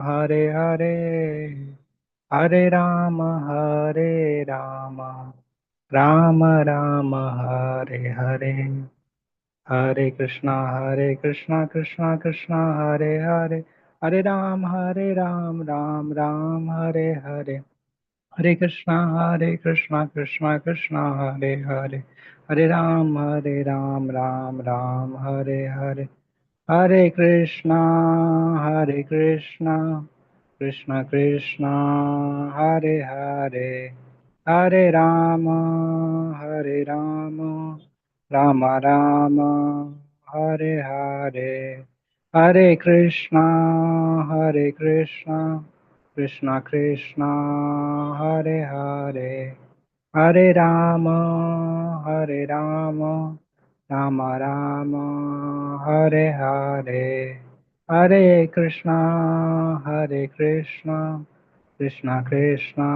Hare Hare, Hare Rama, Rama Rama, Hare Hare. Hare Krishna, Krishna Krishna, Hare Hare, Hare Ram, Ram Ram, Hare Hare. Hare Krishna, Krishna Krishna, Hare Hare, Hare Ram, Ram Ram, Hare Hare. Hare Krishna, Krishna Krishna, Hare Hare, Hare Rama, Rama Rama, Hare Hare. Hare Krishna, Krishna Krishna, Hare Hare, Hare Rama, Rama Rama, Hare Hare. Hare Krishna, Krishna Krishna,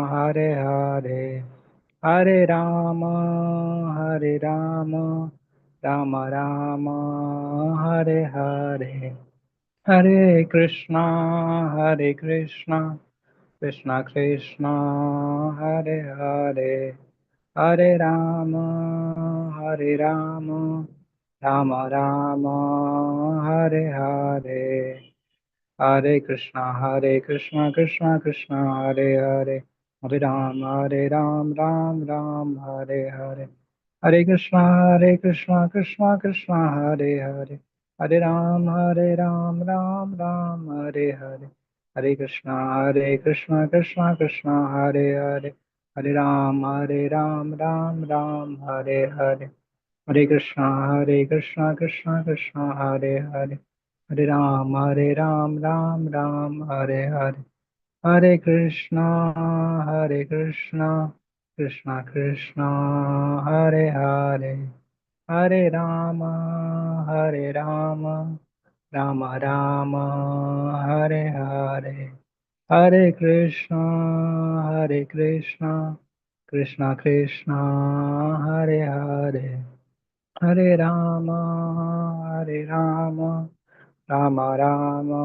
Hare Hare. Hare Rama, Rama Rama, Hare Hare. Hare Krishna, Krishna Krishna, Hare Hare. Hare Rama, Rama Rama, Hare Hare. Hare Krishna, Krishna Krishna, Hare Hare. Hare Ram, Ram Ram, Hare Hare. Hare Krishna, Krishna Krishna, Hare Hare. Hare Ram, Ram Ram, Hare Hare. Hare Krishna, Krishna Krishna, Hare Hare. Hare Ram, Ram Ram, Hare Hare. Hare Krishna, Krishna Krishna, Hare Hare. Hare Ram, Ram Ram, Hare Hare. Hare Krishna, Krishna Krishna, Hare Hare. Hare Rama, Rama Rama, Hare Hare. Hare Krishna, Krishna Krishna, Hare Hare. Hare Rama, Rama Rama,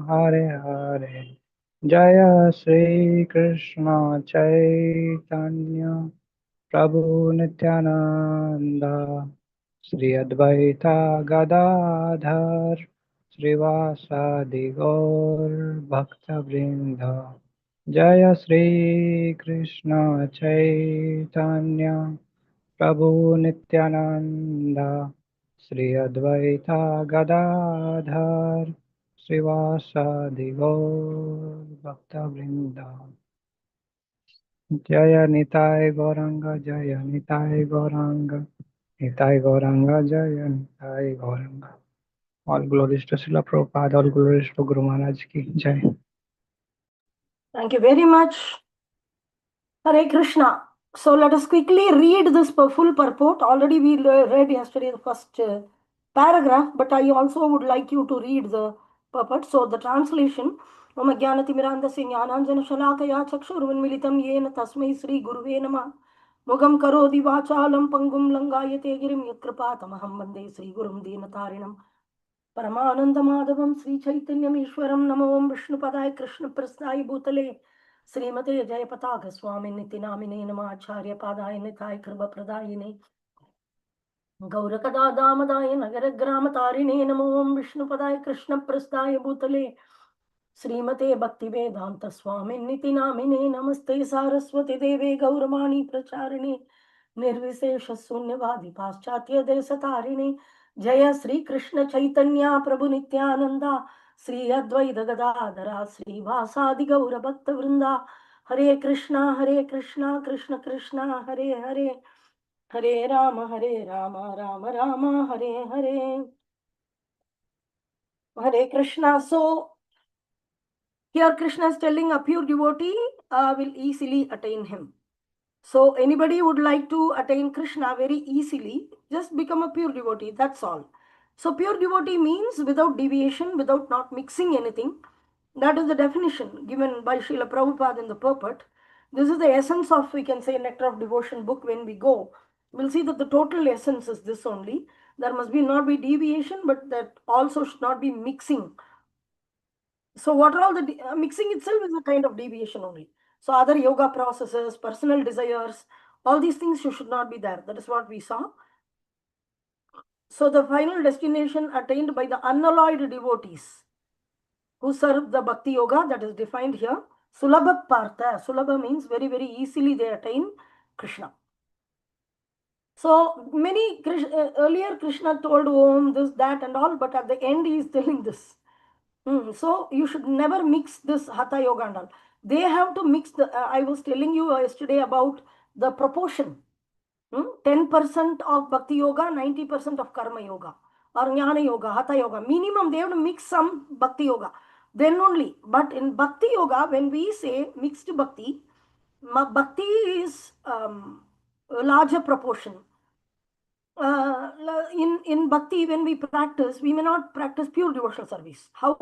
Hare Hare. Jaya Sri Krishna Chaitanya Prabhu Nityananda Sri Advaita Gadadhar Srivasadi Gaur Bhakta Vrinda. Jaya Sri Krishna Chaitanya Prabhu Nityananda Sri Advaita Gadadhar Srivasadi Gaur Bhakta Vrinda. Jaya Nitai Gauranga, Jaya Nitai Gauranga, Nitai Gauranga, Jaya Nitai Gauranga. All glories to Srila Prabhupada, all glories to Guru Maharaj ki Jai. Thank you very much. Hare Krishna. So let us quickly read this full purport. Already we read yesterday the first paragraph, but I also would like you to read the purport. So the translation. मम ज्ञानतिमिरान्धस्य ज्ञानाञ्जनशलाकया चक्षुरुन्मिलितं येन तस्मै श्रीगुरुवे नमः मुगं करोति वाचालं पङ्गुं लङ्गायते गिरिं यत्कृपातमहं वन्दे श्रीगुरुं दीनतारिणं परमानन्दमाधवं श्रीचैतन्यमीश्वरं नमो विष्णुपदाय कृष्णप्रस्थाय भूतले श्रीमते जयपताक स्वामिनिति नामिने नमाचार्यपादाय निताय कृपप्रदायिने गौरकदा दामदाय नगरग्रामतारिणे नमो विष्णुपदाय कृष्णप्रस्थाय भूतले श्रीमते भक्तिवेदांत स्वामिनिति नामिने नमस्ते सारस्वती देवे गौरवाणी प्रचारिणे निर्विशेष शून्यवादी पाश्चात्य देशतारिणे जय श्री कृष्ण चैतन्य प्रभु नित्यानंदा श्री अद्वैत गदाधरा श्रीवासादि गौर भक्त वृंदा हरे Krishna Krishna Krishna Hare Hare Hare Ram Ram Ram Hare Hare Hare Krishna. So here Krishna is telling a pure devotee will easily attain him. So anybody would like to attain Krishna very easily, just become a pure devotee, that's all. So pure devotee means without deviation, without not mixing anything. That is the definition given by Srila Prabhupada in the purport. This is the essence of, we can say, Nectar of Devotion book. When we go, we'll see that the total essence is this only. There must be not be deviation, but that also should not be mixing So what are all the mixing itself is a kind of deviation only. So other yoga processes, personal desires, all these things should not be there. That is what we saw. So the final destination attained by the unalloyed devotees who serve the bhakti yoga, that is defined here. Sulabha Partha. Sulabha means very, very easily they attain Krishna. So many earlier Krishna told Om, this, that, and all, but at the end he is telling this. So you should never mix this Hatha Yoga and all. They have to mix the. I was telling you yesterday about the proportion. 10% of Bhakti Yoga, 90% of Karma Yoga, or Jnana Yoga, Hatha Yoga. Minimum, they have to mix some Bhakti Yoga. Then only. But in Bhakti Yoga, when we say mixed Bhakti, Bhakti is a larger proportion. In bhakti, when we practice, we may not practice pure devotional service. How?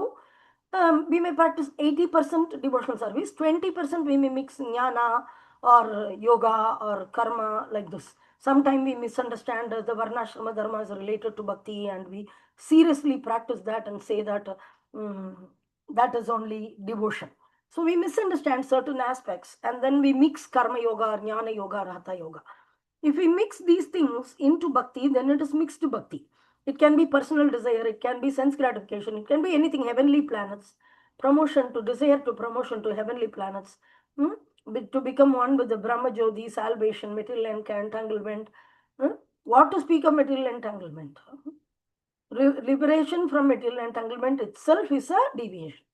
We may practice 80% devotional service, 20% we may mix jnana or yoga or karma, like this. Sometimes we misunderstand the varnashrama dharma is related to bhakti, and we seriously practice that and say that that is only devotion. So we misunderstand certain aspects, and then we mix karma yoga or jnana yoga or hatha yoga. If we mix these things into bhakti, then it is mixed bhakti. It can be personal desire, it can be sense gratification, it can be anything, heavenly planets, promotion to desire to promotion to heavenly planets, to become one with the Brahma Jyoti, salvation, material entanglement. What to speak of material entanglement? Liberation from material entanglement itself is a deviation.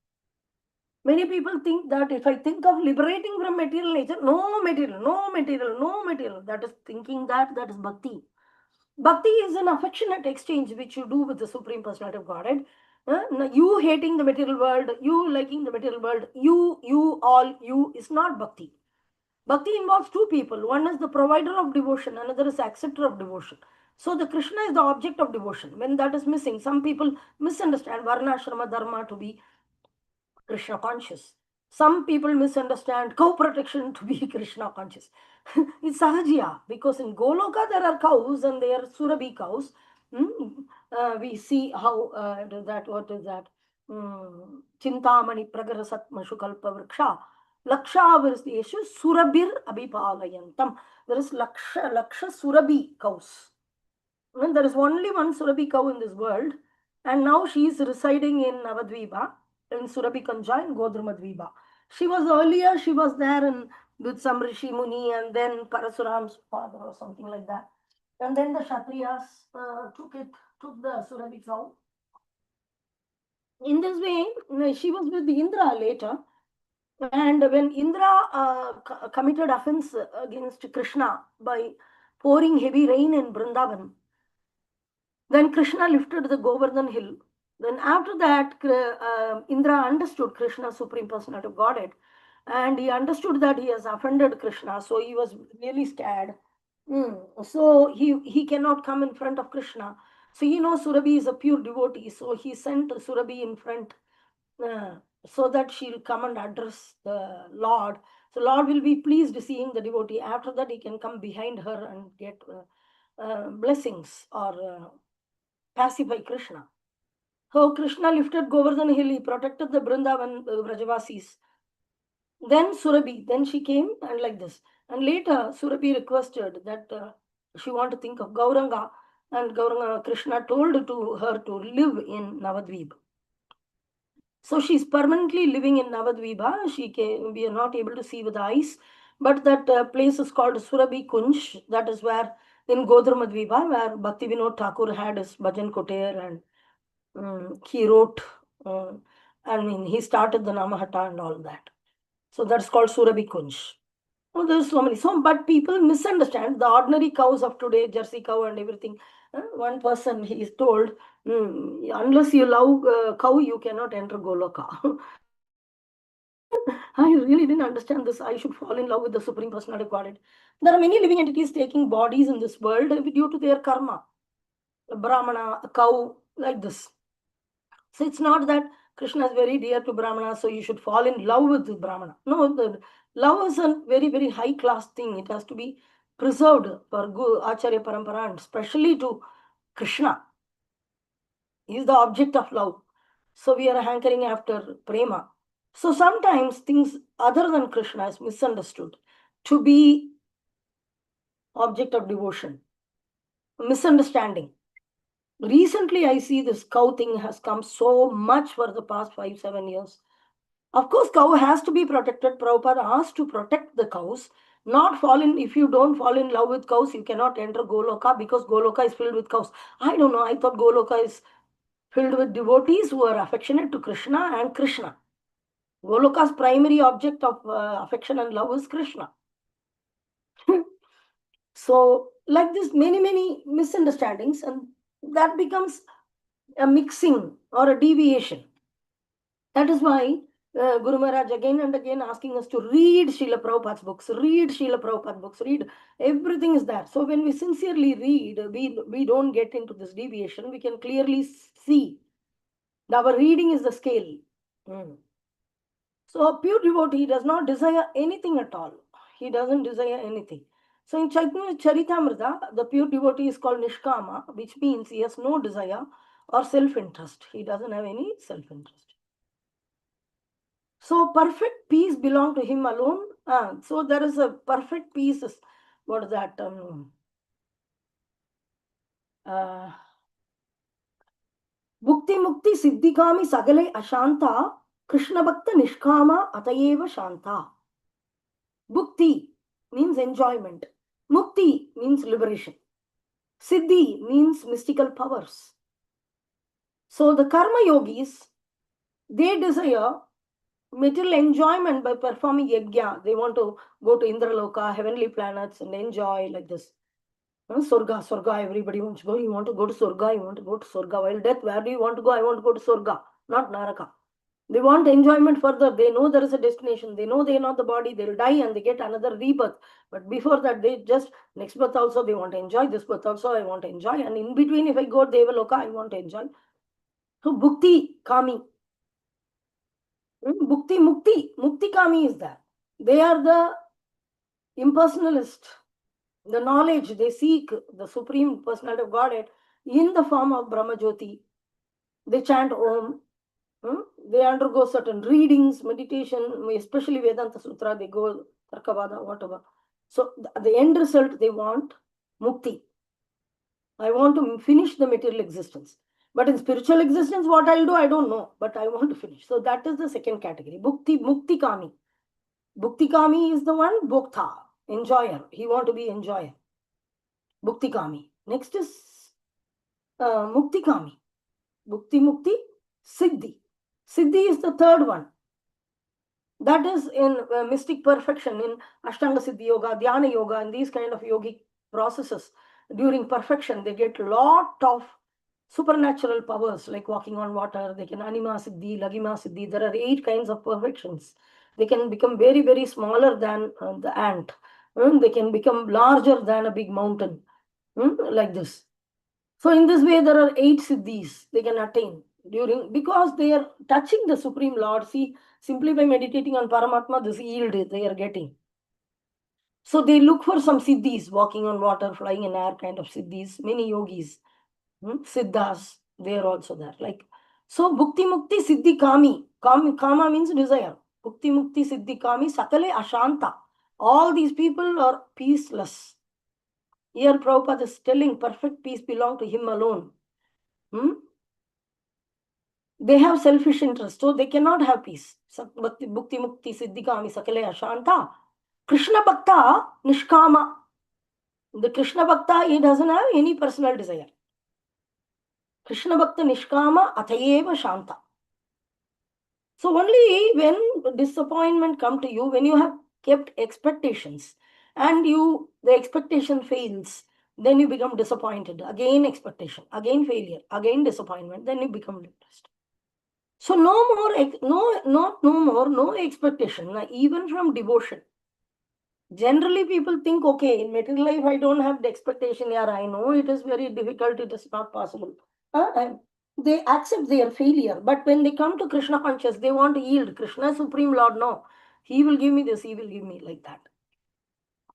Many people think that if I think of liberating from material nature, no material, no material, no material, that is thinking that is bhakti. Bhakti is an affectionate exchange which you do with the Supreme Personality of Godhead. You hating the material world, you liking the material world, you, all, you is not bhakti. Bhakti involves two people. One is the provider of devotion, another is acceptor of devotion. So the Krishna is the object of devotion. When that is missing, some people misunderstand Varna, Ashrama, Dharma to be Krishna conscious. Some people misunderstand cow protection to be Krishna conscious. It's Sahajya, because in Goloka there are cows and they are Surabhi cows. We see how what is that? Chintamani Pragarasatma Shukalpa Vriksha. Laksha Surabir Abhipalayantam. There is Laksha Surabhi cows. Well, there is only one Surabhi cow in this world, and now she is residing in Navadvipa, in Surabhi Kanja, in Godrumadvipa. She was there with some Rishi Muni, and then Parasuram's father or something like that. And then the Kshatriyas took the Surabhi cow. In this way, she was with Indra later. And when Indra committed offense against Krishna by pouring heavy rain in Vrindavan, then Krishna lifted the Govardhan hill. Then after that, Indra understood Krishna's Supreme Personality of Godhead, and he understood that he has offended Krishna, so he was really scared. So he cannot come in front of Krishna. So he knows Surabhi is a pure devotee, so he sent Surabhi in front so that she'll come and address the Lord. So Lord will be pleased seeing the devotee. After that, he can come behind her and get blessings or pacify Krishna. So Krishna lifted Govardhan hill, he protected the Vrindavan Vrajavasis. Then Surabhi, then she came and like this. And later Surabhi requested that she want to think of Gauranga, and Gauranga Krishna told to her to live in Navadvip. So she's permanently living in Navadvipa. We are not able to see with eyes, but that place is called Surabhi Kunj. That is where in Godrumadvipa, where Bhakti Vinod Thakur had his bhajan koter, and he wrote. He started the Namahata and all that. So that's called Surabhi Kunj. Oh, there's so many. But people misunderstand the ordinary cows of today, Jersey cow and everything. One person, he is told, unless you love cow, you cannot enter Goloka. I really didn't understand this. I should fall in love with the Supreme Personality of Godhead. There are many living entities taking bodies in this world due to their karma. A Brahmana, a cow, like this. So it's not that Krishna is very dear to Brahmana, so you should fall in love with the Brahmana. No, the love is a very, very high class thing. It has to be preserved for Acharya Parampara, and especially to Krishna. He is the object of love. So we are hankering after prema. So sometimes things other than Krishna is misunderstood to be object of devotion. Misunderstanding. Recently, I see this cow thing has come so much for the past 5-7 years. Of course, cow has to be protected. Prabhupada asked to protect the cows, not fall in. If you don't fall in love with cows, you cannot enter Goloka because Goloka is filled with cows. I don't know. I thought Goloka is filled with devotees who are affectionate to Krishna and Krishna. Goloka's primary object of affection and love is Krishna. So, like this, many misunderstandings, and that becomes a mixing or a deviation. That is why Guru Maharaj again and again asking us to read Srila Prabhupada's books, read Srila Prabhupada's books, read. Everything is there. So when we sincerely read, we don't get into this deviation. We can clearly see. Our reading is the scale. So a pure devotee does not desire anything at all. He doesn't desire anything. So in Chaitanya Charitamrita, the pure devotee is called Nishkama, which means he has no desire or self-interest. He doesn't have any self-interest. So perfect peace belongs to him alone. So there is a perfect peace. What is that? Bhukti mukti siddhikami sagale ashanta Krishna bhakta nishkama atayeva shanta. Bhukti means enjoyment. Mukti means liberation. Siddhi means mystical powers. So the karma yogis, they desire material enjoyment by performing yajna. They want to go to Indraloka, heavenly planets, and enjoy like this. Surga, everybody wants to go. You want to go to Surga, you want to go to Surga. While death, where do you want to go? I want to go to Surga, not Naraka. They want enjoyment further. They know there is a destination. They know they are not the body. They'll die and they get another rebirth. But before that, they just, next birth also, they want to enjoy. This birth also, I want to enjoy. And in between, if I go Devaloka, I want to enjoy. So, Bhukti Kami. Bhukti Mukti. Mukti Kami is that. They are the impersonalist. The knowledge, they seek the Supreme Personality of Godhead in the form of Brahma Jyoti. They chant Om. They undergo certain readings, meditation, especially Vedanta Sutra, they go Tarkavada, whatever. So the end result they want mukti. I want to finish the material existence. But in spiritual existence, what I'll do, I don't know. But I want to finish. So that is the second category. Mukti Kami. Bhukti Kami is the one, Bhokta, enjoyer. He want to be enjoyer. Bhukti Kami. Next is Mukti Kami. Bhukti Mukti Siddhi. Siddhi is the third one. That is in mystic perfection, in Ashtanga Siddhi Yoga, Dhyana Yoga, and these kind of yogic processes. During perfection, they get lot of supernatural powers like walking on water. They can Anima Siddhi, Lagima Siddhi. There are 8 kinds of perfections. They can become very smaller than the ant. They can become larger than a big mountain, like this. So in this way, there are 8 siddhis they can attain because they are touching the Supreme Lord. See, simply by meditating on Paramatma, this yield they are getting. So they look for some siddhis, walking on water, flying in air kind of siddhis. Many yogis, siddhas, they are also there. Like so, Bhukti Mukti Siddhi Kami. Kama means desire. Bhukti Mukti Siddhi Kami Sakale Ashanta. All these people are peaceless. Here Prabhupada is telling perfect peace belongs to him alone. They have selfish interest, so they cannot have peace. Bhakti Mukti Siddhikami Sakale Ashanta. Krishna Bhakta Nishkama. The Krishna Bhakta, he doesn't have any personal desire. Krishna Bhakta Nishkama Athayeva Shanta. So only when disappointment come to you, when you have kept expectations and the expectation fails, then you become disappointed. Again expectation, again failure, again disappointment, then you become depressed. So no expectation, even from devotion. Generally, people think, okay, in material life, I don't have the expectation. Yeah, I know it is very difficult. It is not possible. They accept their failure. But when they come to Krishna conscious, they want to yield. Krishna, Supreme Lord, no. He will give me this. He will give me like that.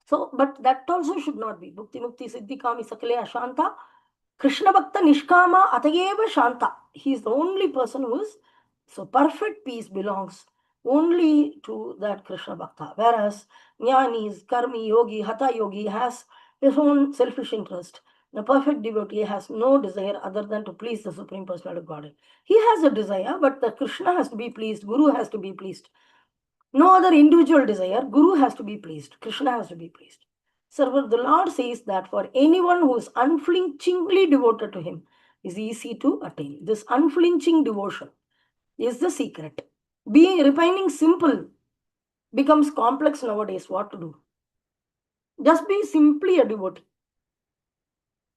So, but that also should not be. Bhukti Mukti Siddhi Kami Sakale Ashanta. Krishna Bhakta Nishkama Atayeva Shanta. He is the only person who is So perfect peace belongs only to that Krishna Bhakta. Whereas Jnanis, Karmi, Yogi, Hatha Yogi has his own selfish interest. The perfect devotee has no desire other than to please the Supreme Personality of Godhead. He has a desire, but the Krishna has to be pleased, Guru has to be pleased. No other individual desire, Guru has to be pleased, Krishna has to be pleased. So the Lord says that for anyone who is unflinchingly devoted to him is easy to attain. This unflinching devotion is the secret. Refining simple becomes complex nowadays. What to do? Just be simply a devotee.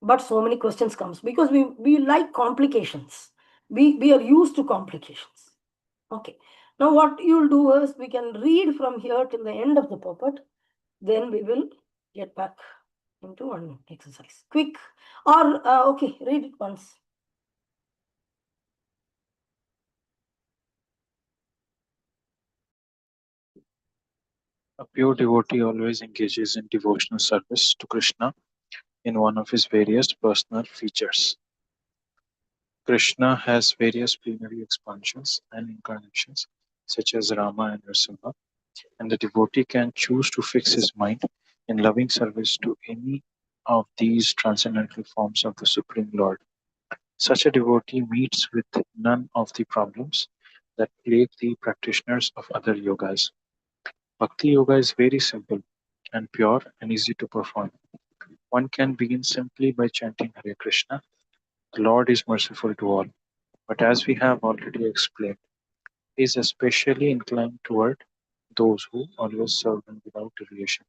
But so many questions comes because we like complications. We are used to complications. Okay. Now what you'll do is we can read from here till the end of the purport. Then we will get back into one exercise. Quick. Or okay, read it once. A pure devotee always engages in devotional service to Krishna in one of his various personal features. Krishna has various plenary expansions and incarnations, such as Rama and Nrsimha, and the devotee can choose to fix his mind in loving service to any of these transcendental forms of the Supreme Lord. Such a devotee meets with none of the problems that plague the practitioners of other yogas. Bhakti yoga is very simple and pure and easy to perform. One can begin simply by chanting Hare Krishna. The Lord is merciful to all. But as we have already explained, He is especially inclined toward those who always serve Him without deviation.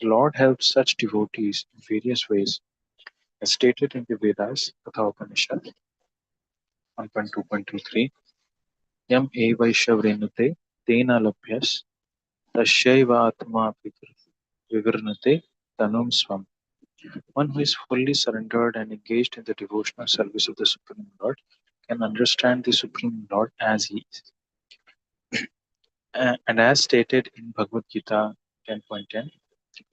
The Lord helps such devotees in various ways, as stated in the Vedas, Katha Upanishad 1.2.23, Yam evaishavrenate tena labhyas tasyaiva atma vivarnate tanum swam. One who is fully surrendered and engaged in the devotional service of the Supreme Lord can understand the Supreme Lord as He is. And as stated in Bhagavad Gita 10.10,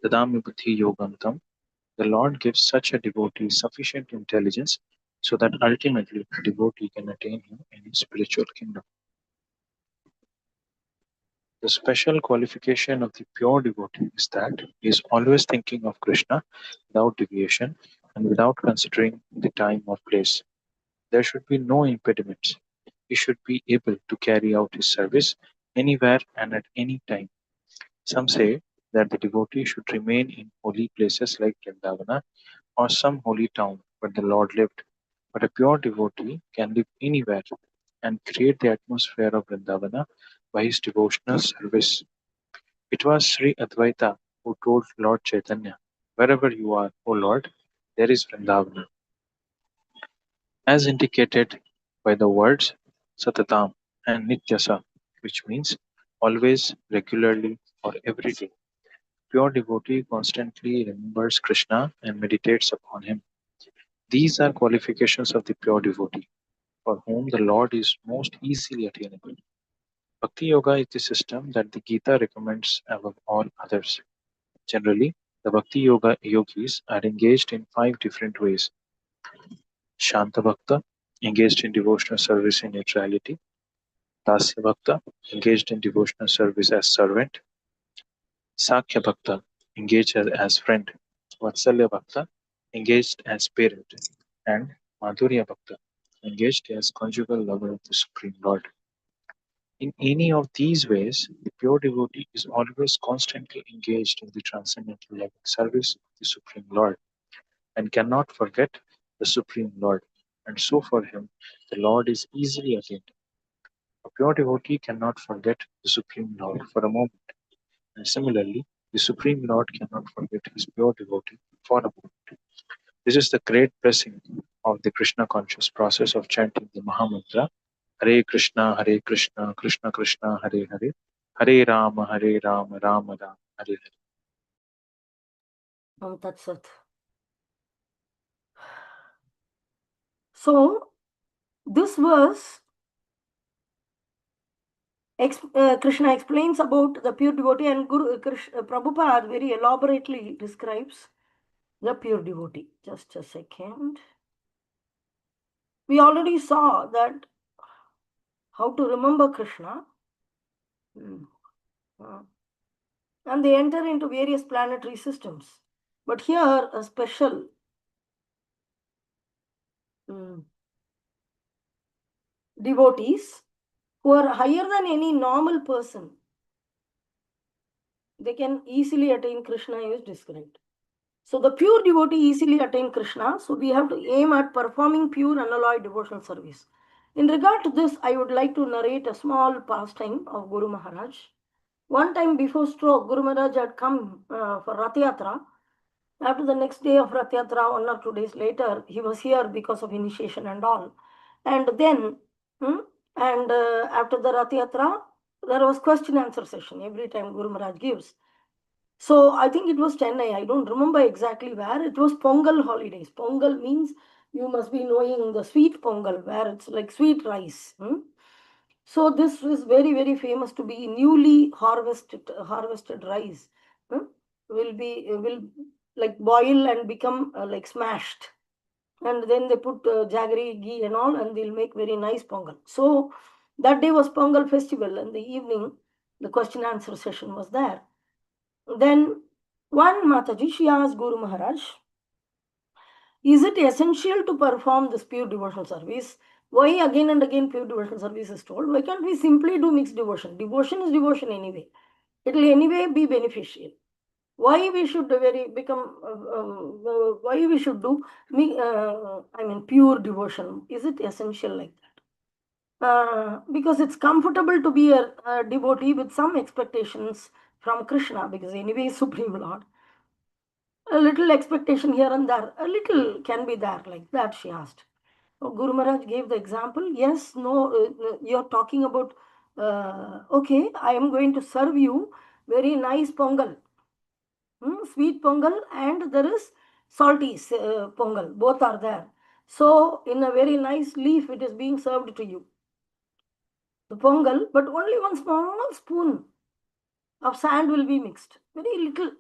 Tadami Buddhi Yogantam, the Lord gives such a devotee sufficient intelligence so that ultimately the devotee can attain Him in His spiritual kingdom. The special qualification of the pure devotee is that he is always thinking of Krishna without deviation and without considering the time or place. There should be no impediments. He should be able to carry out his service anywhere and at any time. Some say that the devotee should remain in holy places like Vrindavana or some holy town where the Lord lived. But a pure devotee can live anywhere and create the atmosphere of Vrindavana by his devotional service. It was Sri Advaita who told Lord Chaitanya, "Wherever you are, O Lord, there is Vrindavana," as indicated by the words Satatam and Nityasa, which means always, regularly, or every day. Pure devotee constantly remembers Krishna and meditates upon him. These are qualifications of the pure devotee, for whom the Lord is most easily attainable. Bhakti Yoga is the system that the Gita recommends above all others. Generally, the Bhakti Yoga yogis are engaged in 5 different ways. Shanta Bhakta, engaged in devotional service in neutrality. Dasya Bhakta, engaged in devotional service as servant. Sakhya Bhakta, engaged as friend. Vatsalya Bhakta, engaged as parent. And Madhurya Bhakta, engaged as conjugal lover of the Supreme Lord. In any of these ways, the pure devotee is always constantly engaged in the transcendental loving service of the Supreme Lord and cannot forget the Supreme Lord, and so for him the Lord is easily attained. A pure devotee cannot forget the Supreme Lord for a moment, and similarly, the Supreme Lord cannot forget his pure devotee for a moment. This is the great blessing of the Krishna conscious process of chanting the Mahamantra Hare Krishna, Krishna Krishna, Hare Hare, Hare Rama, Rama Rama, Hare Hare. That's it. So, this verse, Krishna explains about the pure devotee, and Prabhupada very elaborately describes the pure devotee. Just a second. We already saw that how to remember Krishna. And they enter into various planetary systems. But here, a special devotees who are higher than any normal person, they can easily attain Krishna is described. So the pure devotee easily attain Krishna. So we have to aim at performing pure unalloyed devotional service. In regard to this, I would like to narrate a small pastime of Guru Maharaj. One time before stroke, Guru Maharaj had come for Rath Yatra. After the next day of Rath Yatra, 1 or 2 days later, he was here because of initiation and all. And then, after the Rath Yatra, there was question answer session every time Guru Maharaj gives. So I think it was Chennai. I don't remember exactly where. It was Pongal holidays. Pongal means you must be knowing the sweet Pongal, where it's like sweet rice. So this is very, very famous to be newly harvested rice. Will like boil and become like smashed. And then they put jaggery, ghee and all, and they'll make very nice Pongal. So that day was Pongal festival, and the evening, the question answer session was there. Then one Mataji, she asked Guru Maharaj, is it essential to perform this pure devotional service? Why again and again pure devotional service is told? Why can't we simply do mixed devotion? Devotion is devotion anyway. It will anyway be beneficial. Why we should why we should do pure devotion? Is it essential like that? Because it's comfortable to be a devotee with some expectations from Krishna, because anyway is Supreme Lord. A little expectation here and there, a little can be there, like that, she asked. Guru Maharaj gave the example. Yes, no, you're talking about, okay, I am going to serve you very nice Pongal. Sweet Pongal, and there is salty Pongal. Both are there. So, in a very nice leaf, it is being served to you. The Pongal, but only one small spoon of sand will be mixed. Very little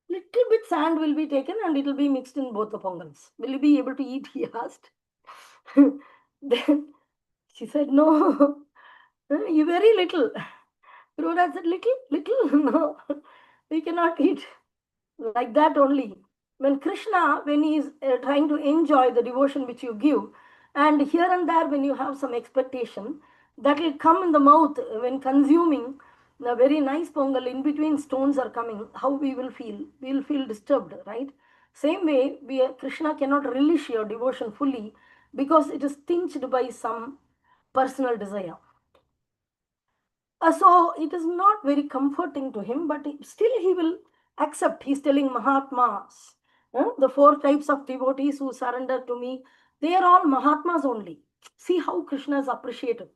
bit sand will be taken and it will be mixed in both the Pongals. Will you be able to eat? He asked. Then she said, no, you very little. Guru said, little, no, we cannot eat. Like that only. When Krishna, when he is trying to enjoy the devotion which you give, and here and there when you have some expectation, that will come in the mouth when consuming the very nice pongal, in between stones are coming, how we will feel? We will feel disturbed, right? Same way, Krishna cannot relish your devotion fully because it is tinged by some personal desire. So it is not very comforting to him, but still he will accept. He's telling Mahatmas, the 4 types of devotees who surrender to me, they are all Mahatmas only. See how Krishna is appreciated.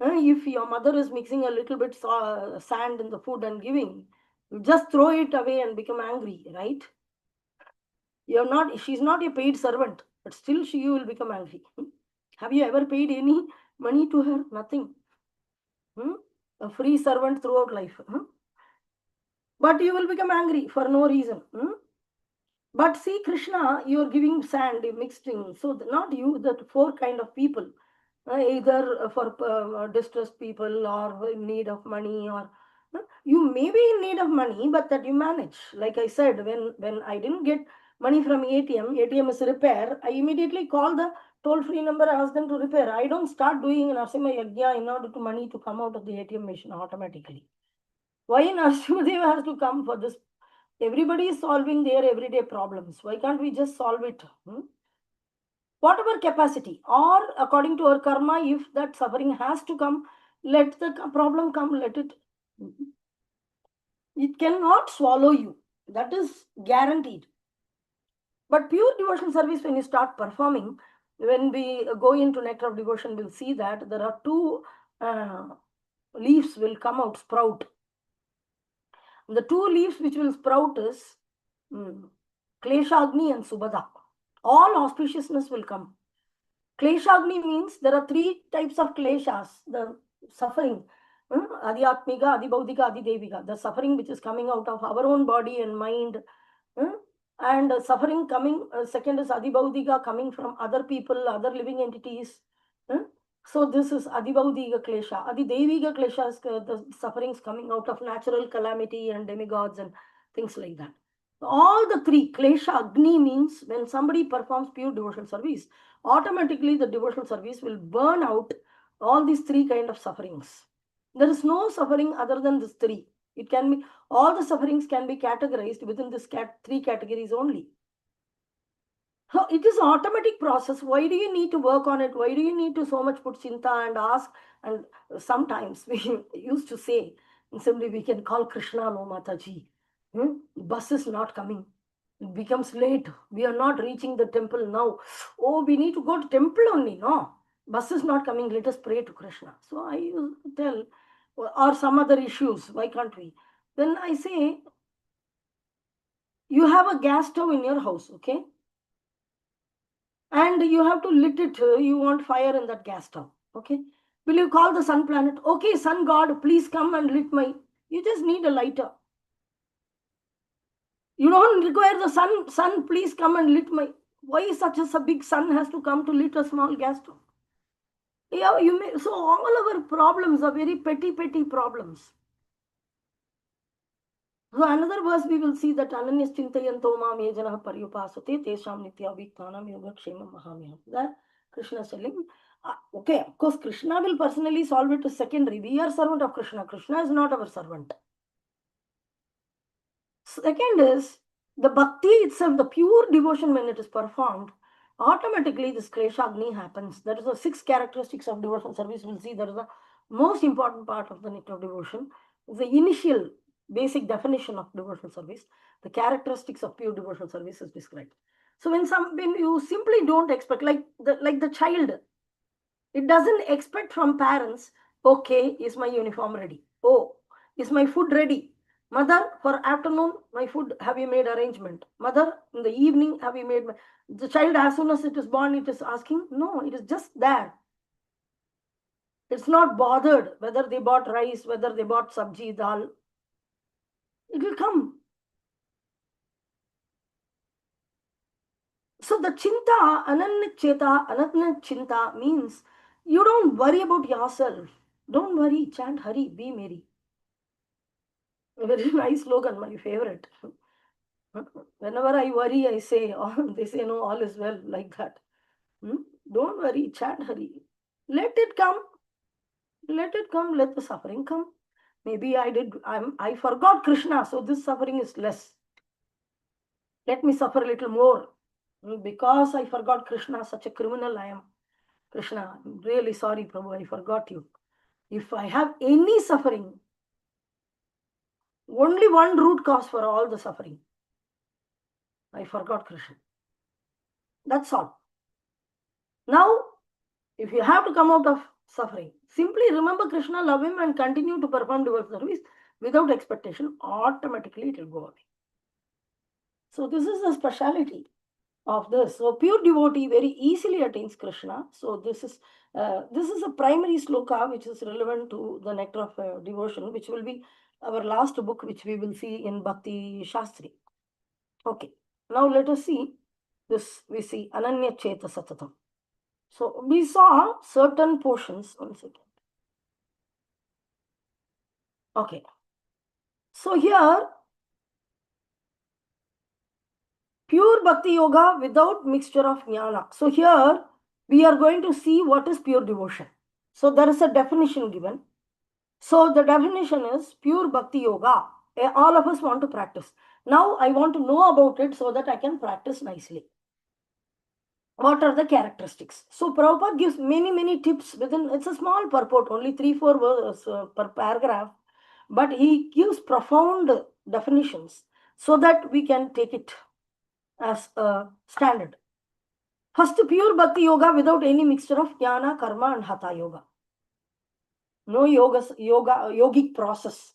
If your mother is mixing a little bit sand in the food and giving, you just throw it away and become angry, right? She's not a paid servant, but still you will become angry. Have you ever paid any money to her? Nothing. A free servant throughout life. But you will become angry for no reason. But see, Krishna, you are giving sand, mixing. So not you, that 4 kind of people. Either for distressed people or in need of money, or you may be in need of money, but that you manage. Like I said, when I didn't get money from ATM is repair, I immediately call the toll-free number, ask them to repair. I don't start doing Narasimha Yajna in order to money to come out of the ATM machine automatically. Why Narasimha has to come for this? Everybody is solving their everyday problems. Why can't we just solve it? Whatever capacity, or according to our karma, if that suffering has to come, let the problem come, let it. It cannot swallow you. That is guaranteed. But pure devotional service, when you start performing, when we go into nectar of devotion, we'll see that there are 2 leaves will come out, sprout. The 2 leaves which will sprout is Kleshagni and Subhada. All auspiciousness will come. Kleshagni means there are 3 types of kleshas, the suffering. Adhyatmika, Adibhaudika, Adidevika. The suffering which is coming out of our own body and mind. And suffering coming, second is Adibhaudika, coming from other people, other living entities. So this is Adibaudiga Klesha. Adideviga Klesha is the sufferings coming out of natural calamity and demigods and things like that. All the three, Klesha Agni means when somebody performs pure devotional service, automatically the devotional service will burn out all these three kind of sufferings. There is no suffering other than these three. It can be, all the sufferings can be categorized within this three categories only. So it is an automatic process. Why do you need to work on it? Why do you need to so much put chinta and ask? And sometimes we used to say, simply we can call Krishna, no Mataji. Bus is not coming. It becomes late. We are not reaching the temple now. Oh, we need to go to temple only. No, bus is not coming. Let us pray to Krishna. So I used to tell, or some other issues. Why can't we? Then I say, you have a gas stove in your house, okay? And you have to lit it, you want fire in that gas stove, okay? Will you call the sun planet? Okay, sun god, please come and lit my, you just need a lighter. You don't require the sun, please come and lit my, why such a big sun has to come to lit a small gas stove? Yeah, you may, so all our problems are very petty problems. So another verse we will see that Ananyas Chintayanto Mam Yejana Paryupasate Tesham Nitya Viktanam Yoga Kshema Mahamyam. That Krishna is telling, okay, of course, Krishna will personally solve it as secondary. We are servant of Krishna. Krishna is not our servant. Second is, the bhakti itself, the pure devotion when it is performed, automatically this Klesha Agni happens. That is the 6 characteristics of devotional service. We'll see that is the most important part of the nectar of devotion. The initial basic definition of devotional service, the characteristics of pure devotional service is described. So when you simply don't expect, like the child, it doesn't expect from parents, okay, is my uniform ready? Oh, is my food ready? Mother, for afternoon, my food, have you made arrangement? Mother, in the evening, have you made the child, as soon as it is born, it is asking? No, it is just there. It's not bothered whether they bought rice, whether they bought sabji, dal. It will come. So the chinta, ananyacheta, ananyachinta means you don't worry about yourself. Don't worry, chant Hari, be merry. A very nice slogan, my favorite. Whenever I worry, I say, oh, they say, no, all is well, like that. Don't worry, chant Hari. Let it come. Let it come. Let the suffering come. Maybe I forgot Krishna, so this suffering is less. Let me suffer a little more. Because I forgot Krishna, such a criminal I am. Krishna, I'm really sorry, Prabhu, I forgot you. If I have any suffering, only one root cause for all the suffering. I forgot Krishna. That's all. Now, if you have to come out of suffering, simply remember Krishna, love him, and continue to perform devotional service without expectation. Automatically, it will go away. So this is the speciality of this. So pure devotee very easily attains Krishna. So this is a primary sloka which is relevant to the nectar of devotion, which will be our last book, which we will see in Bhakti Shastri. Okay, now let us see this. We see Ananya Cheta Satatam. So we saw certain portions. 1 second. Okay. So here, pure Bhakti Yoga without mixture of jnana. So here, we are going to see what is pure devotion. So there is a definition given. So the definition is pure Bhakti Yoga. All of us want to practice. Now I want to know about it so that I can practice nicely. What are the characteristics? So Prabhupada gives many tips within, it's a small purport, only 3-4 words per paragraph, but he gives profound definitions so that we can take it as a standard. First, pure Bhakti Yoga without any mixture of jnana, karma and hatha yoga. No yogic process.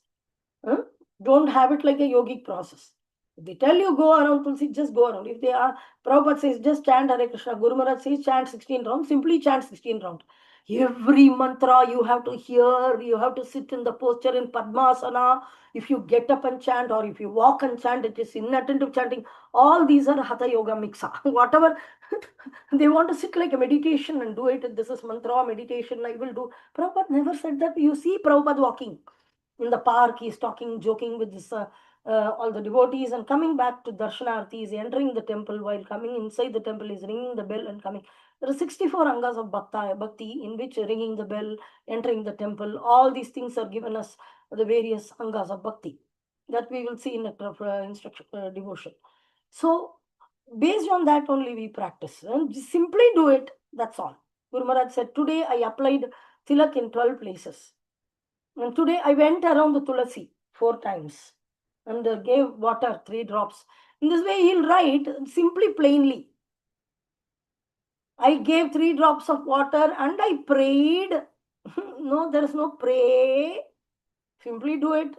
Don't have it like a yogic process. If they tell you go around Tulsi, just go around. If they are, Prabhupada says just chant Hare Krishna, Guru Maharaj says chant 16 rounds, simply chant 16 rounds. Every mantra you have to hear, you have to sit in the posture in Padmasana. If you get up and chant, or if you walk and chant, it is inattentive chanting. All these are Hatha Yoga mixa. Whatever They want to sit like a meditation and do it. This is mantra meditation, I will do. Prabhupada never said that. You see Prabhupada walking in the park, he's talking, joking with this, all the devotees, and coming back to Darshanarthi, he's entering the temple. While coming inside the temple, he's ringing the bell and coming. There are 64 angas of bhakti, in which ringing the bell, entering the temple, all these things are given us the various angas of bhakti that we will see in the instruction devotion. So based on that only we practice, and simply do it, that's all. Guru Maharaj said, today I applied tilak in 12 places. And today I went around the Tulasi 4 times and gave water 3 drops. In this way he'll write simply plainly. I gave 3 drops of water and I prayed. No, there is no pray. Simply do it.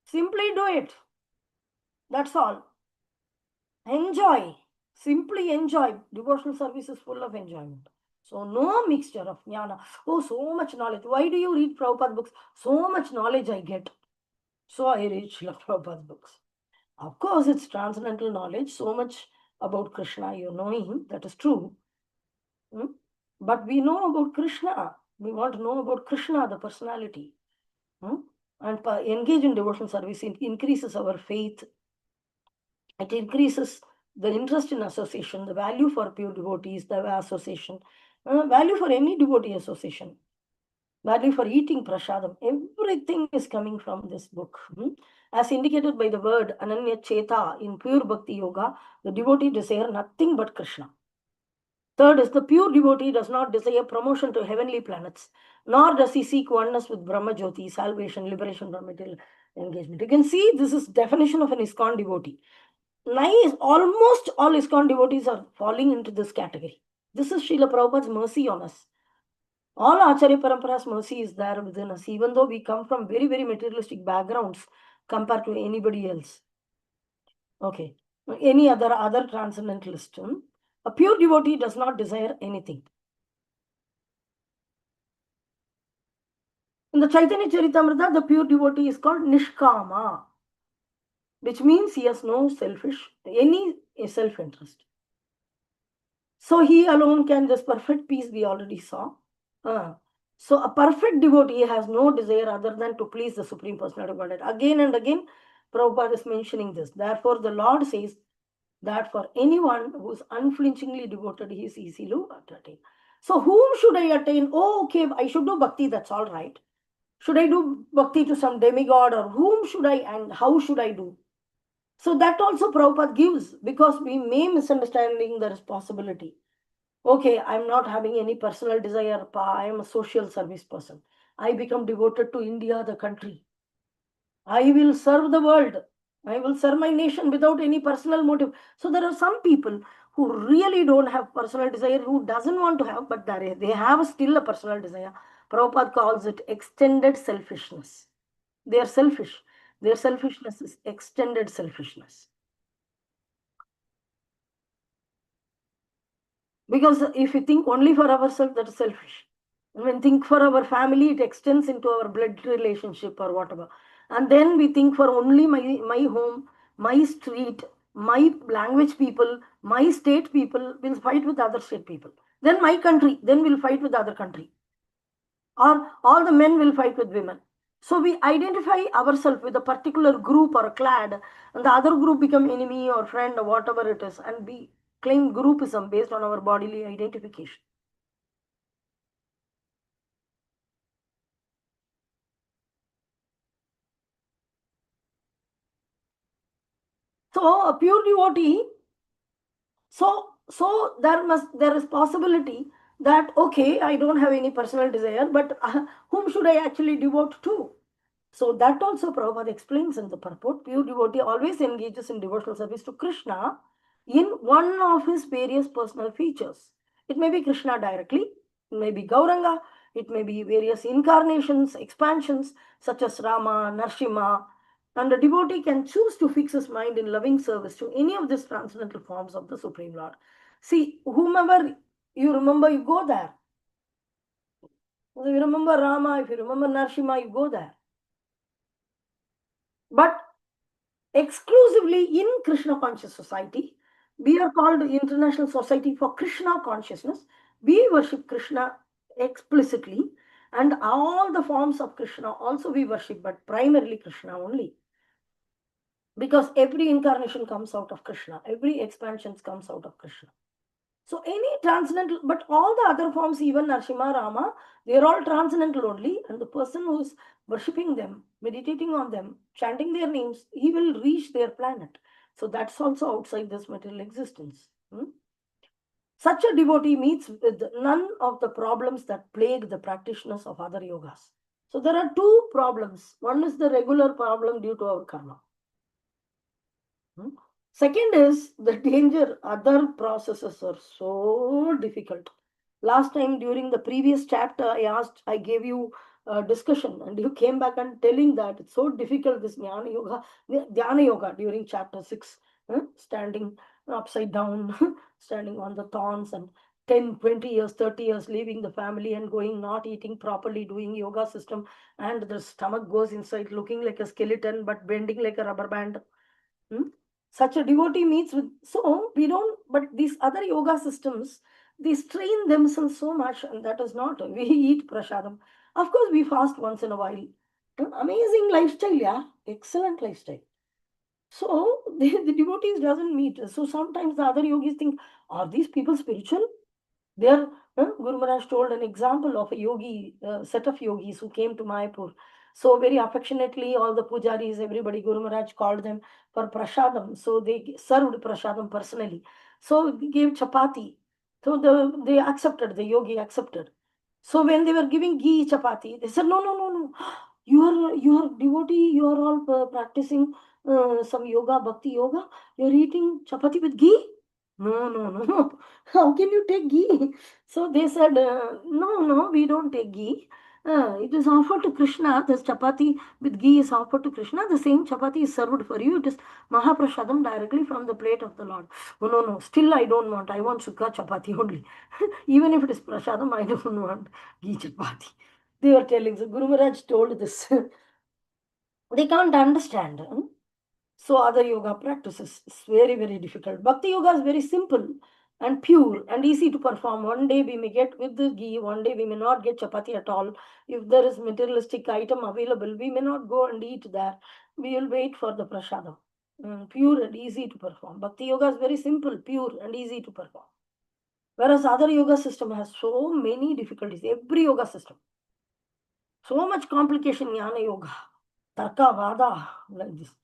Simply do it. That's all. Enjoy. Simply enjoy. Devotional service is full of enjoyment. So no mixture of jnana. Oh, so much knowledge. Why do you read Prabhupada books? So much knowledge I get. So I read Srila Prabhupada's books. Of course, it's transcendental knowledge. So much about Krishna, you know him. That is true. But we know about Krishna. We want to know about Krishna, the personality. And engage in devotional service. It increases our faith. It increases the interest in association, the value for pure devotees, the association, value for any devotee association, value for eating prasadam. Everything is coming from this book. As indicated by the word Ananya Cheta in pure Bhakti Yoga, the devotee desire nothing but Krishna. Third is the pure devotee does not desire promotion to heavenly planets, nor does he seek oneness with Brahma Jyoti, salvation, liberation from material engagement. You can see this is definition of an ISKCON devotee. Nice, almost all ISKCON devotees are falling into this category. This is Srila Prabhupada's mercy on us. All Acharya Parampara's mercy is there within us, even though we come from very, very materialistic backgrounds compared to anybody else. Okay, any other transcendentalist. A pure devotee does not desire anything. In the Chaitanya Charitamrita, the pure devotee is called Nishkama, which means he has no any self-interest. So he alone can, this perfect peace we already saw. So a perfect devotee has no desire other than to please the Supreme Personality of Godhead. Again and again, Prabhupada is mentioning this. Therefore, the Lord says that for anyone who is unflinchingly devoted, he is easy to attain. So whom should I attain? Oh, okay, I should do bhakti, that's all right. Should I do bhakti to some demigod, or whom should I and how should I do? So that also Prabhupada gives, because we may misunderstanding the responsibility. Okay, I'm not having any personal desire. I am a social service person. I become devoted to India, the country. I will serve the world. I will serve my nation without any personal motive. So there are some people who really don't have personal desire, who doesn't want to have, but they have still a personal desire. Prabhupada calls it extended selfishness. They are selfish. Their selfishness is extended selfishness. Because if we think only for ourselves, that is selfish. And when we think for our family, it extends into our blood relationship or whatever. And then we think for only my home, my street, my language people, my state people will fight with other state people. Then my country, then we'll fight with other country. Or all the men will fight with women. So we identify ourselves with a particular group or a clad, and the other group become enemy or friend or whatever it is, and we claim groupism based on our bodily identification. So a pure devotee, so there is possibility that, okay, I don't have any personal desire, but whom should I actually devote to? So that also Prabhupada explains in the purport. Pure devotee always engages in devotional service to Krishna in one of his various personal features. It may be Krishna directly, it may be Gauranga, it may be various incarnations, expansions such as Rama, Narsimha, and the devotee can choose to fix his mind in loving service to any of these transcendental forms of the Supreme Lord. See, whomever you remember, you go there. If you remember Rama, if you remember Narsimha, you go there. But exclusively in Krishna conscious society, We are called International Society for Krishna Consciousness. We worship Krishna explicitly, and all the forms of Krishna also we worship, but primarily Krishna only. Because every incarnation comes out of Krishna, every expansion comes out of Krishna. So any transcendental, but all the other forms, even Narsimha, Rama, they are all transcendental only, and the person who is worshipping them, meditating on them, chanting their names, he will reach their planet. So that's also outside this material existence. Such a devotee meets with none of the problems that plague the practitioners of other yogas. So there are two problems. One is the regular problem due to our karma. Second is the danger. Other processes are so difficult. Last time during the previous chapter, I gave you a discussion, and you came back and telling that it's so difficult, this Dhyana Yoga during chapter 6, standing upside down, standing on the thorns, and 10, 20 years, 30 years, leaving the family and going, not eating properly, doing yoga system, and the stomach goes inside looking like a skeleton, but bending like a rubber band. Such a devotee meets with, so we don't, but these other yoga systems, they strain themselves so much, and that is not, we eat prasadam. Of course, we fast once in a while. Amazing lifestyle, yeah, excellent lifestyle. So the devotees doesn't meet. So sometimes the other yogis think, are these people spiritual? There, Guru Maharaj told an example of a yogi, set of yogis who came to Mayapur. So very affectionately, all the pujaris, everybody, Guru Maharaj called them for prasadam. So they served prasadam personally. So they gave chapati. So they accepted, the yogi accepted. So when they were giving ghee chapati, they said, no, no, no, no. You are devotee, you are all practicing some yoga, bhakti yoga. You are eating chapati with ghee? No, no, no. How can you take ghee? So they said, no, no, we don't take ghee. It is offered to Krishna. This chapati with ghee is offered to Krishna. The same chapati is served for you. It is Mahaprasadam directly from the plate of the Lord. Oh, no, no. Still, I don't want. I want sukha chapati only. Even if it is prasadam, I don't want ghee chapati. They were telling. So Guru Maharaj told this. They can't understand. So other yoga practices is very, very difficult. Bhakti yoga is very simple and pure and easy to perform. One day we may get with the ghee, one day we may not get chapati at all. If there is materialistic item available, we may not go and eat there. We will wait for the prasadam. Pure and easy to perform. Bhakti yoga is very simple, pure and easy to perform. Whereas other yoga system has so many difficulties. Every yoga system. So much complication, Jnana yoga, Tarka, Vada, like this.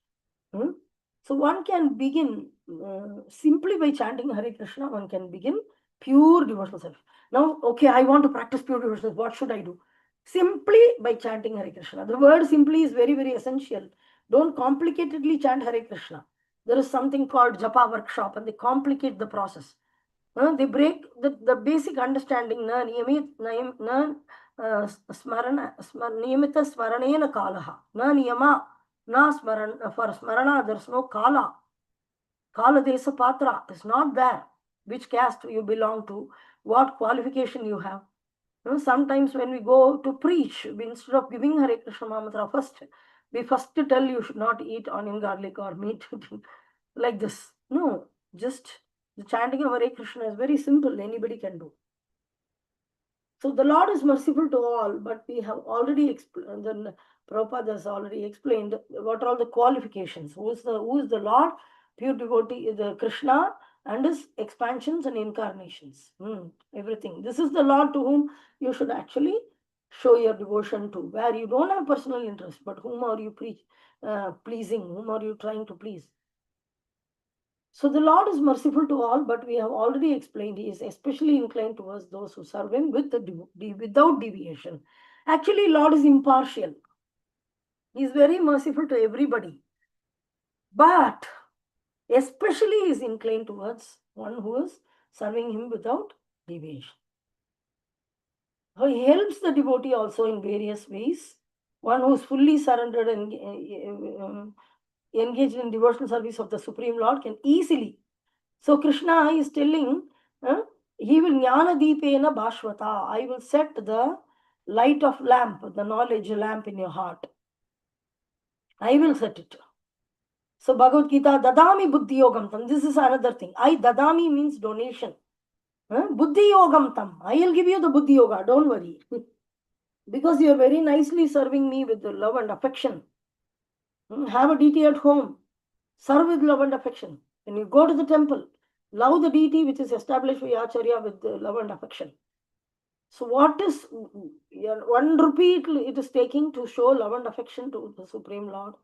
So one can begin simply by chanting Hare Krishna, one can begin pure devotional service. Now, okay, I want to practice pure devotional. What should I do? Simply by chanting Hare Krishna. The word simply is very, very essential. Don't complicatedly chant Hare Krishna. There is something called Japa workshop, and they complicate the process. They break the basic understanding. Na niyamita smaranena kalaha. Na niyama. Na smaran, for smarana, there's no kala. Kala desa patra is not there. Which caste you belong to, what qualification you have. Sometimes when we go to preach, instead of giving Hare Krishna mantra we first tell you should not eat onion, garlic, or meat like this. No, just the chanting of Hare Krishna is very simple. Anybody can do. So the Lord is merciful to all, but we have already explained. Then Prabhupada has already explained what are all the qualifications. Who is the Lord? Pure devotee, the Krishna, and his expansions and incarnations. Everything. This is the Lord to whom you should actually show your devotion to, where you don't have personal interest, but whom are you pleasing? Whom are you trying to please? So the Lord is merciful to all, but we have already explained he is especially inclined towards those who serve him without deviation. Actually, Lord is impartial. He is very merciful to everybody. But especially he is inclined towards one who is serving him without deviation. So he helps the devotee also in various ways. One who is fully surrendered and engaged in devotional service of the Supreme Lord can easily. So Krishna is telling, he will jnana deepena bhashvata. I will set the light of lamp, the knowledge lamp in your heart. I will set it. So Bhagavad Gita, dadami buddhi yogam tam. This is another thing. I dadami means donation. Buddhi yogam tam. I will give you the buddhi yoga. Don't worry. Because you are very nicely serving me with the love and affection. Have a deity at home. Serve with love and affection. When you go to the temple, love the deity which is established by Acharya with love and affection. So what is 1 rupee it is taking to show love and affection to the Supreme Lord?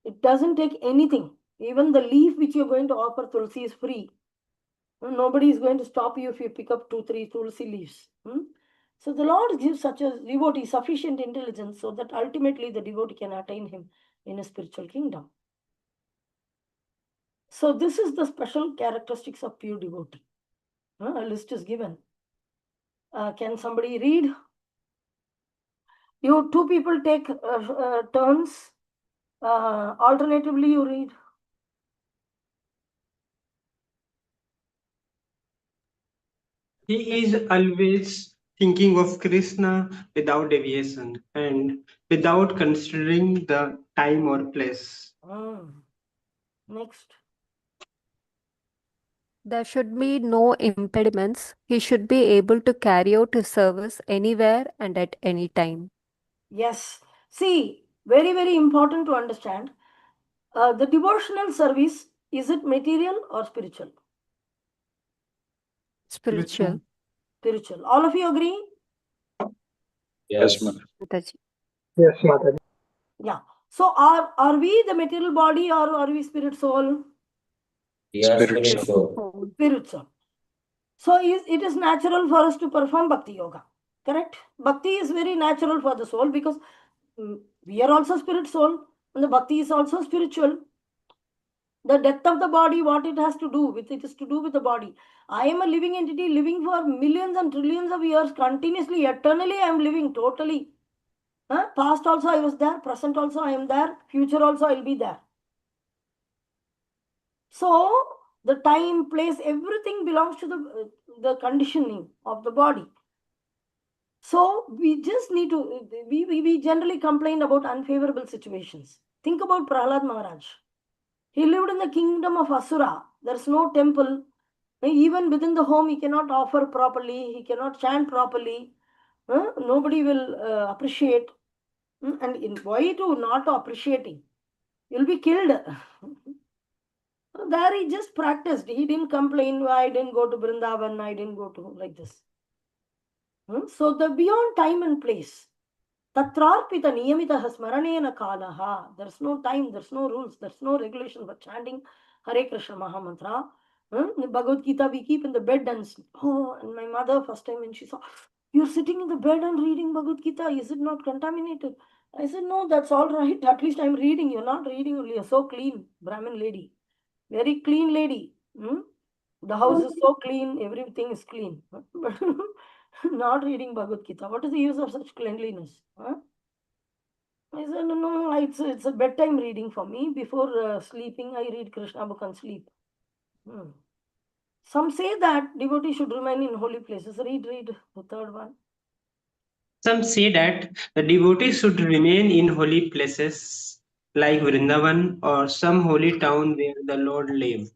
It doesn't take anything. Even the leaf which you're going to offer tulsi is free. Nobody is going to stop you if you pick up 2-3 tulsi leaves. So the Lord gives such a devotee sufficient intelligence so that ultimately the devotee can attain him in a spiritual kingdom. So this is the special characteristics of pure devotee. A list is given. Can somebody read? You 2 people take turns. Alternatively, you read. He is always thinking of Krishna without deviation and without considering the time or place. Next. There should be no impediments. He should be able to carry out his service anywhere and at any time. Yes. See, very, very important to understand. The devotional service, is it material or spiritual? Spiritual. Spiritual. All of you agree? Yes, ma'am. Mataji. Yes, Mataji. Yeah. So are we the material body or are we spirit soul? Spirit soul. Oh, Spirit soul. So it is natural for us to perform bhakti yoga. Correct? Bhakti is very natural for the soul because we are also spirit soul and the bhakti is also spiritual. The death of the body, what it has to do with, it is to do with the body. I am a living entity living for millions and trillions of years continuously, eternally I am living totally. Past also I was there, present also I am there, future also I will be there. So the time, place, everything belongs to the conditioning of the body. So we just need to, we generally complain about unfavorable situations. Think about Prahlad Maharaj. He lived in the kingdom of Asura. There's no temple. Even within the home, he cannot offer properly. He cannot chant properly. Nobody will appreciate. And why to not appreciating? You'll be killed. There he just practiced. He didn't complain. I didn't go to Vrindavan. I didn't go to like this. So the beyond time and place. Tatrarpita niyamitaha smaranena kalaha. There's no time, there's no rules, there's no regulation for chanting Hare Krishna Mahamantra. The Bhagavad Gita we keep in the bed and my mother first time when she saw, you're sitting in the bed and reading Bhagavad Gita, is it not contaminated? I said, no, that's all right. At least I'm reading. You're not reading only. You're so clean, Brahmin lady. Very clean lady. The house is so clean, everything is clean. But not reading Bhagavad Gita. What is the use of such cleanliness? I said, no, it's a bedtime reading for me. Before sleeping, I read Krishna book and sleep. Some say that devotee should remain in holy places. Read the third one. Some say that the devotee should remain in holy places like Vrindavan or some holy town where the Lord lived.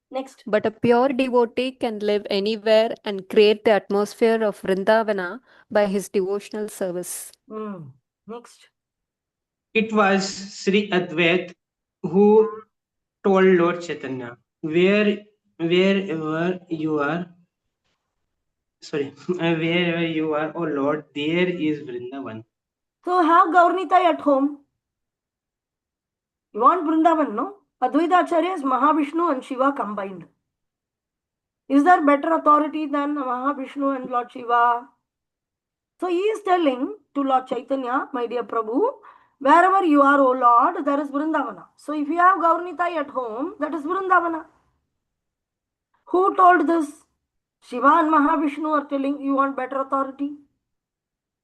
Next. But a pure devotee can live anywhere and create the atmosphere of Vrindavana by his devotional service. Next. It was Sri Advait who told Lord Chaitanya, wherever you are, oh Lord, there is Vrindavan. So have Gaurnitai at home. You want Vrindavan, no? Advaita Acharya is Mahavishnu and Shiva combined. Is there better authority than Mahavishnu and Lord Shiva? So he is telling to Lord Chaitanya, my dear Prabhu, wherever you are, O Lord, there is Vrindavana. So if you have Gaurnitai at home, that is Vrindavana. Who told this? Shiva and Mahavishnu are telling you want better authority?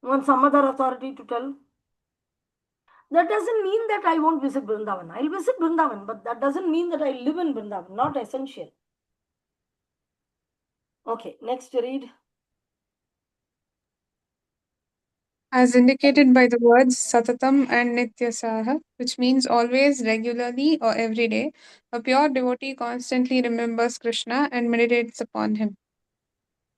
You want some other authority to tell? That doesn't mean that I won't visit Vrindavan. I'll visit Vrindavan, but that doesn't mean that I live in Vrindavan. Not essential. Okay, next read. as indicated by the words Satatam and Nityasaha, which means always, regularly, or every day. A pure devotee constantly remembers Krishna and meditates upon him.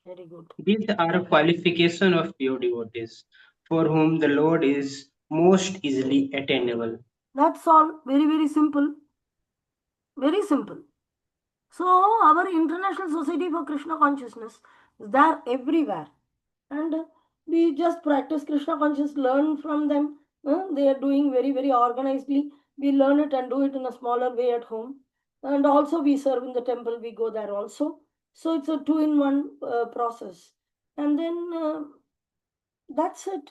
Very good. These are qualification of pure devotees, for whom the Lord is most easily attainable. That's all. Very, very simple. Very simple. So, our International Society for Krishna Consciousness is there everywhere. And we just practice Krishna consciousness, learn from them. They are doing very, very organizedly. We learn it and do it in a smaller way at home. And also, we serve in the temple, we go there also. So, it's a 2-in-1 process. And then that's it.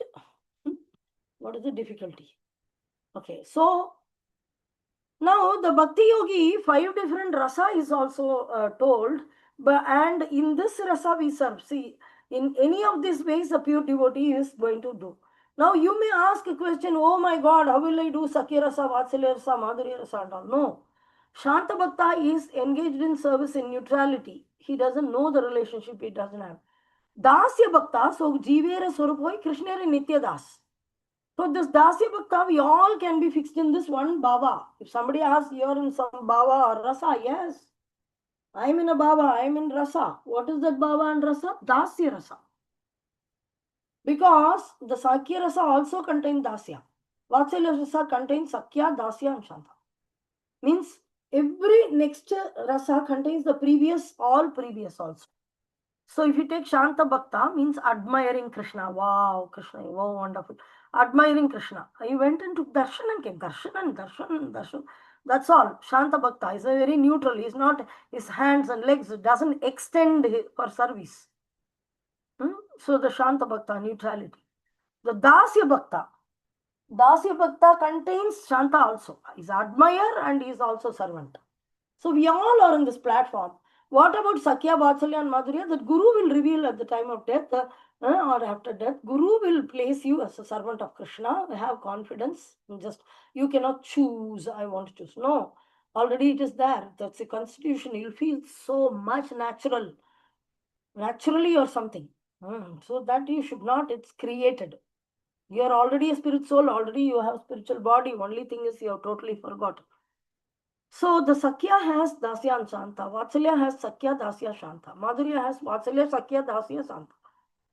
What is the difficulty? Okay, so now the Bhakti Yogi, 5 different rasa is also told, and in this rasa we serve. See, in any of these ways a pure devotee is going to do. Now you may ask a question, oh my God, how will I do Sakya rasa, Vatsalya rasa, Madhurya rasa and all? No. Shanta Bhakta is engaged in service in neutrality. He doesn't know the relationship, he doesn't have. Dasya Bhakta, so Jivera Swarupoi, Krishna Nitya Das. So this Dasya Bhakta, we all can be fixed in this one bhava. If somebody asks, you're in some bhava or rasa, yes. I'm in a bhava, I'm in rasa. What is that bhava and rasa? Dasya rasa. Because the Sakya rasa also contains Dasya. Vatsalya rasa contains Sakya, Dasya and Shanta. Means every next rasa contains the previous, all previous also. So if you take Shanta Bhakta, means admiring Krishna. Wow, Krishna, wow, wonderful. Admiring Krishna. He went and took darshan and came. Darshan and darshan and darshan. That's all. Shanta Bhakta is a very neutral. He's not, his hands and legs, it doesn't extend for service. So the Shanta Bhakta, neutrality. The Dasya Bhakta. Dasya Bhakta contains Shanta also. He's admirer and he's also servant. So we all are on this platform. What about Sakya, Vatsalya and Madhurya? That Guru will reveal at the time of death or after death. Guru will place you as a servant of Krishna. Have confidence. Just you cannot choose. I want to choose. No, already it is there. That's the constitution. You'll feel so much natural, naturally or something. So that you should not. It's created. You are already a spirit soul. Already you have spiritual body. Only thing is you have totally forgotten. So the Sakya has Dasya and Shanta. Vatsalya has Sakya, Dasya, Shanta. Madhurya has Vatsalya, Sakya, Dasya, Shanta.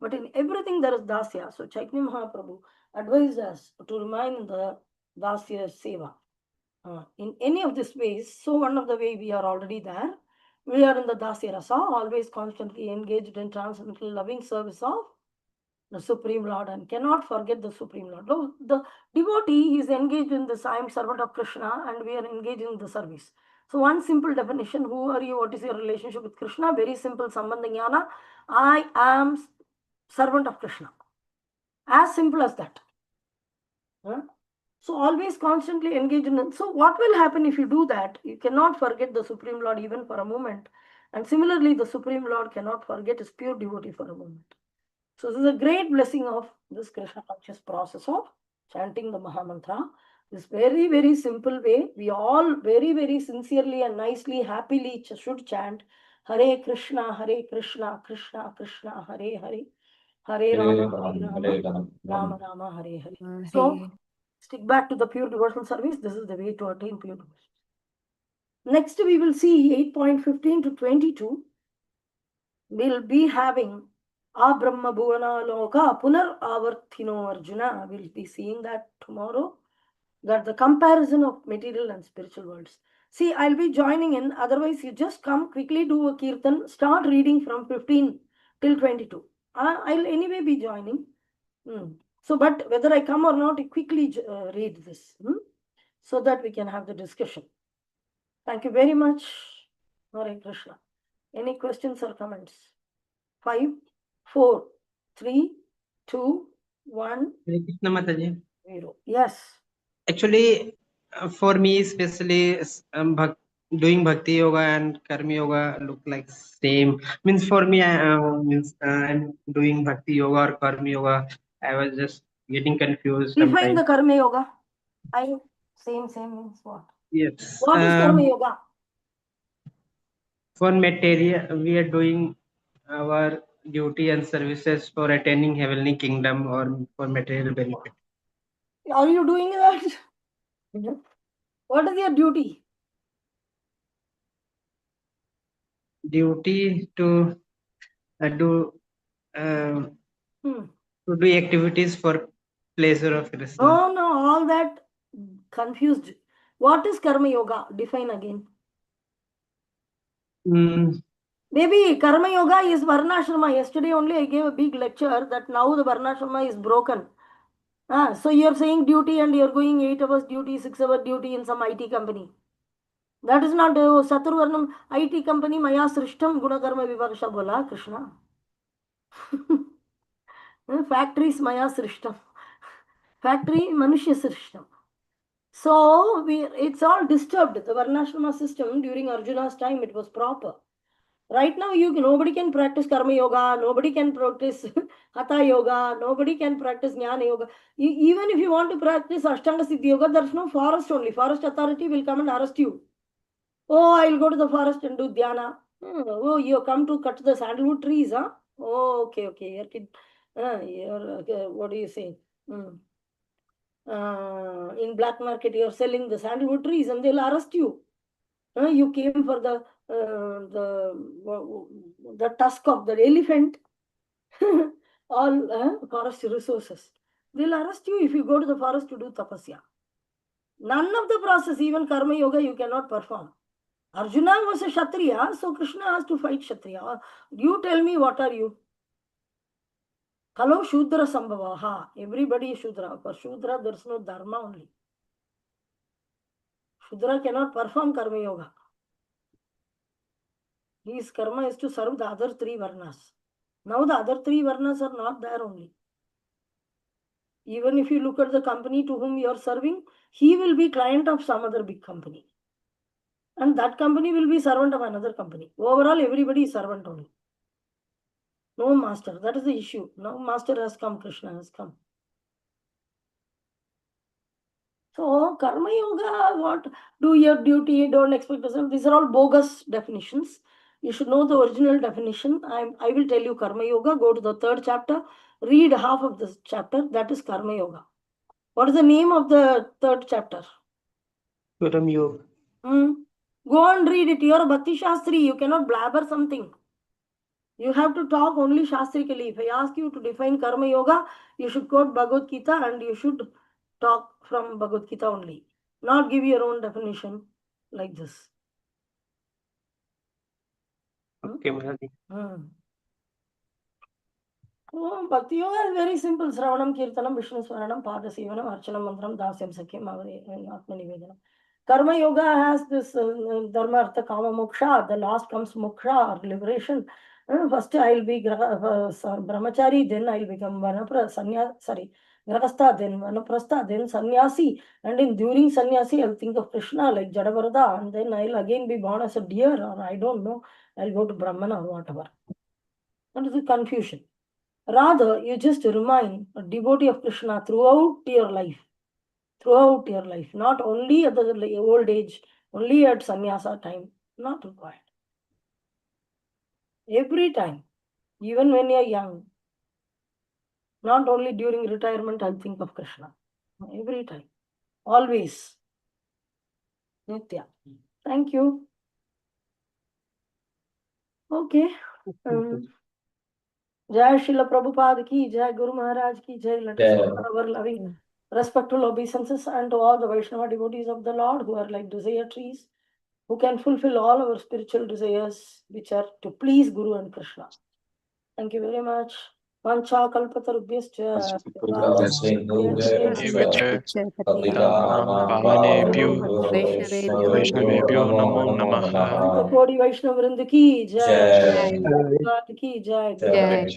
But in everything there is Dasya. So Chaitanya Mahaprabhu advised us to remain in the Dasya Seva. In any of these ways, so one of the way we are already there. We are in the Dasya Rasa, always constantly engaged in transcendental loving service of the Supreme Lord and cannot forget the Supreme Lord. The devotee is engaged in this, I am servant of Krishna and we are engaged in the service. So one simple definition, who are you, what is your relationship with Krishna? Very simple, Sambandha Jnana. I am servant of Krishna. As simple as that. So always constantly engaged in. So what will happen if you do that? You cannot forget the Supreme Lord even for a moment. And similarly, the Supreme Lord cannot forget his pure devotee for a moment. So this is a great blessing of this Krishna conscious process of chanting the Mahamantra. This very, very simple way. We all very, very sincerely and nicely, happily should chant Hare Krishna, Krishna Krishna, Hare Hare, Hare Rama, Rama Rama, Hare Hare. So stick back to the pure devotional service. This is the way to attain pure devotion. Next, we will see 8.15 to 22. We'll be having Brahma Bhuvana Loka Punar Avarthino Arjuna. We'll be seeing that tomorrow. That the comparison of material and spiritual worlds. See, I'll be joining in. Otherwise, you just come quickly, do a kirtan, start reading from 15 till 22. I'll anyway be joining. So, but whether I come or not, I quickly read this so that we can have the discussion. Thank you very much. Hare Krishna. Any questions or comments? 5, 4, 3, 2, 1. Hare Krishna Mataji. 0. Yes. Actually, for me, especially doing bhakti yoga and karma yoga look like same. Means for me, I'm doing bhakti yoga or karma yoga. I was just getting confused Define sometimes. the karma yoga. Same means what? Yes. What is karma yoga? For material, we are doing our duty and services for attaining heavenly kingdom or for material benefit. Are you doing that? What is your duty? Duty to do to do activities for pleasure of Krsna. No, all that confused. What is Karma Yoga? Define again. Maybe Karma Yoga is Varnashrama. Yesterday only I gave a big lecture that now the Varnashrama is broken. So you're saying duty and you're going 8 hours duty, 6 hour duty in some IT company. That is not Saturvarnam IT company Maya Srishtam Gunakarma Vivaksha Bola Krishna. Factories Maya Srishtam. Factory Manushya Srishtam. So it's all disturbed. The Varnashrama system during Arjuna's time, it was proper. Right now, nobody can practice Karma Yoga, nobody can practice Hatha Yoga, nobody can practice Jnana Yoga. Even if you want to practice Ashtanga Siddhi Yoga, there's no forest only. Forest authority will come and arrest you. Oh, I'll go to the forest and do Dhyana. Oh, you come to cut the sandalwood trees, huh? Oh, okay. What do you say? In black market, you're selling the sandalwood trees and they'll arrest you. You came for the tusk of the elephant, all forest resources. They'll arrest you if you go to the forest to do tapasya. None of the process, even Karma Yoga, you cannot perform. Arjuna was a Kshatriya, so Krishna has to fight Kshatriya. You tell me, what are you? Kalo Shudra Sambhavaha. Everybody is Shudra. For Shudra, there's no dharma only. Shudra cannot perform Karma Yoga. His karma is to serve the other 3 varnas. Now the other 3 varnas are not there only. Even if you look at the company to whom you are serving, he will be client of some other big company. And that company will be servant of another company. Overall, everybody is servant only. No master. That is the issue. Now master has come, Krishna has come. So, Karma Yoga, what? Do your duty, don't expect yourself. These are all bogus definitions. You should know the original definition. I will tell you Karma Yoga. Go to the 3rd chapter. Read half of this chapter. That is Karma Yoga. What is the name of the 3rd chapter? Karma Yoga. Go and read it. You are a Bhakti Shastri. You cannot blabber something. You have to talk only Shastrically. If I ask you to define Karma Yoga, you should quote Bhagavad Gita and you should talk from Bhagavad Gita only. Not give your own definition like this. Okay, Maharaji. Oh, Bhakti Yoga is very simple. Sravanam, Kirtanam, Vishnu Swaranam, Pada Sivanam, Archanam, Mantram, Dasyam, Sakyam, Atma Nivedanam. Karma Yoga has this Dharma, Artha, Kama, Moksha. The last comes Moksha or liberation. First I'll be Brahmachari, then I'll become Grahastha, then Vanaprastha, then Sannyasi. And during Sannyasi, I'll think of Krishna like Jadavarada, and then I'll again be born as a deer, or I don't know, I'll go to Brahman or whatever. That is the confusion. Rather, you just remain a devotee of Krishna throughout your life. Throughout your life. Not only at the old age, only at sannyasa time. Not required. Every time. Even when you are young. Not only during retirement, I think of Krishna. Every time. Always. Nitya. Thank you. Okay. Jai Srila Prabhupada ki, Jai Guru Maharaj ki, Jai. Let us offer our loving, respectful obeisances and to all the Vaishnava devotees of the Lord who are like desire trees, who can fulfill all our spiritual desires, which are to please Guru and Krishna. Thank you very much. Vancha kalpatarubhyascha. Vaishnavebhyo namo namaha. Kodi Vaishnava Vrinda ki, Jai. Ki, Jai. Jai.